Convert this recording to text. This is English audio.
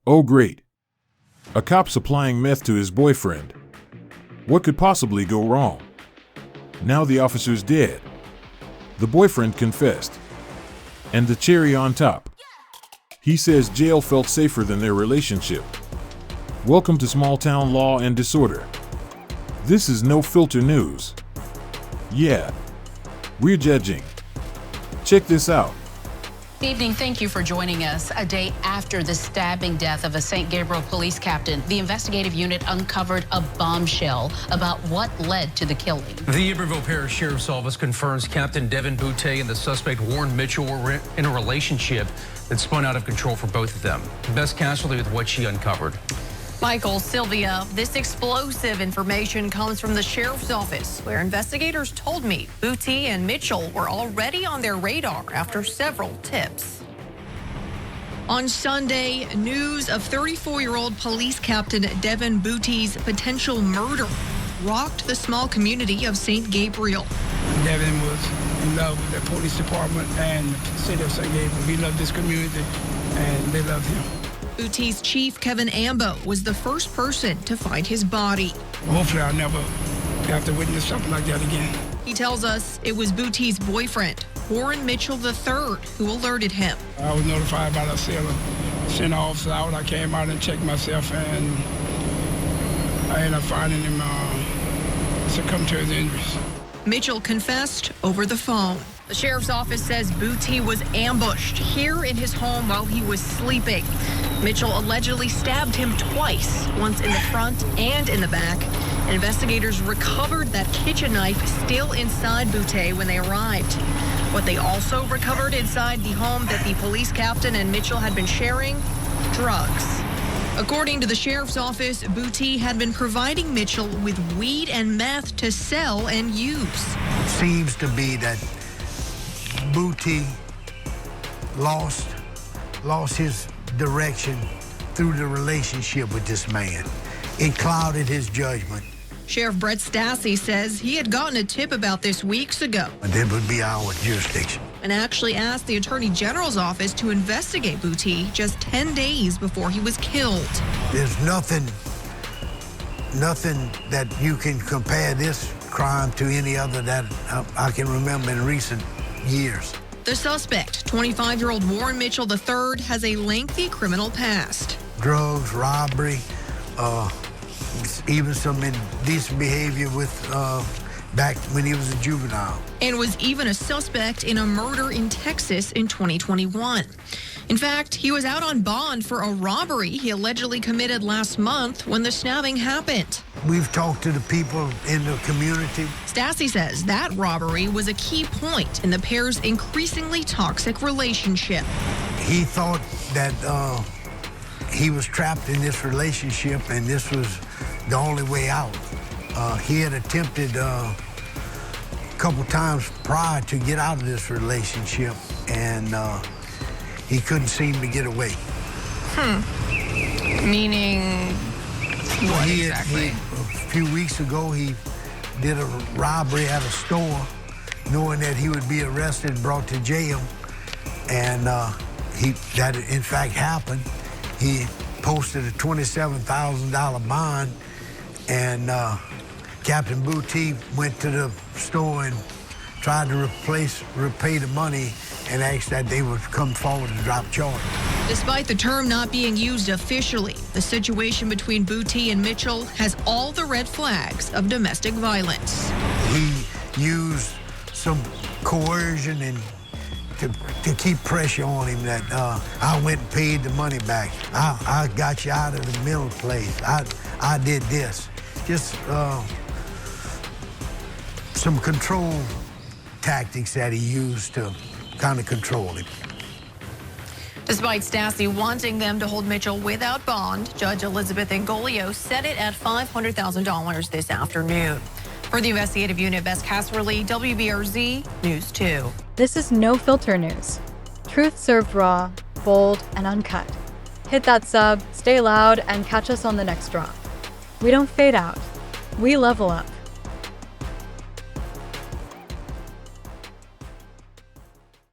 Oh great. A cop supplying meth to his boyfriend. What could possibly go wrong? Now the officer's dead. The boyfriend confessed. And the cherry on top. He says jail felt safer than their relationship. Welcome to small town law and disorder. This is No Filter News. Yeah. We're judging. Check this out. Good evening. Thank you for joining us. A day after the stabbing death of a St. Gabriel police captain, the investigative unit uncovered a bombshell about what led to the killing. The Iberville Parish Sheriff's Office confirms Captain Devin Boutte and the suspect Warren Mitchell were in a relationship that spun out of control for both of them. Best casualty with what she uncovered. Michael, Sylvia, this explosive information comes from the sheriff's office, where investigators told me Boutte and Mitchell were already on their radar after several tips. On Sunday, news of 34-year-old police captain Devin Boutte's potential murder rocked the small community of St. Gabriel. Devin was in love with the police department and the city of St. Gabriel. He loved this community, and they loved him. Boutte's chief, Kevin Ambo, was the first person to find his body. Hopefully I'll never have to witness something like that again. He tells us it was Boutte's boyfriend, Warren Mitchell III, who alerted him. I was notified by the sailor, sent an officer out. I came out and checked myself, and I ended up finding him succumbed to his injuries. Mitchell confessed over the phone. The sheriff's office says Boutte was ambushed here in his home while he was sleeping. Mitchell allegedly stabbed him twice, once in the front and in the back. And investigators recovered that kitchen knife still inside Boutte when they arrived. What they also recovered inside the home that the police captain and Mitchell had been sharing, drugs. According to the sheriff's office, Boutte had been providing Mitchell with weed and meth to sell and use. Seems to be that Boutte lost his direction through the relationship with this man. It clouded his judgment. Sheriff Brett Stassi says he had gotten a tip about this weeks ago. And it would be our jurisdiction. And actually asked the Attorney General's office to investigate Boutte just 10 days before he was killed. There's nothing that you can compare this crime to any other that I can remember in recent years. The suspect, 25-year-old Warren Mitchell III, has a lengthy criminal past. Drugs, robbery, even some indecent behavior with back when he was a juvenile. And was even a suspect in a murder in Texas in 2021. In fact, he was out on bond for a robbery he allegedly committed last month when the stabbing happened. We've talked to the people in the community. Stassi says that robbery was a key point in the pair's increasingly toxic relationship. He thought that he was trapped in this relationship and this was the only way out. He had attempted a couple times prior to get out of this relationship, and he couldn't seem to get away. Meaning what exactly? A few weeks ago, he did a robbery at a store, knowing that he would be arrested and brought to jail, and that in fact happened. He posted a $27,000 bond, and Captain Boutte went to the store and tried to repay the money and asked that they would come forward and drop charges. Despite the term not being used officially, the situation between Boutte and Mitchell has all the red flags of domestic violence. He used some coercion and to keep pressure on him that I went and paid the money back. I got you out of the middle place. I did this. Just some control tactics that he used to kind of control him. Despite Stassi wanting them to hold Mitchell without bond, Judge Elizabeth Ingolio set it at $500,000 this afternoon. For the investigative unit, Bess Casserly, WBRZ News 2. This is No Filter News. Truth served raw, bold, and uncut. Hit that sub, stay loud, and catch us on the next drop. We don't fade out. We level up.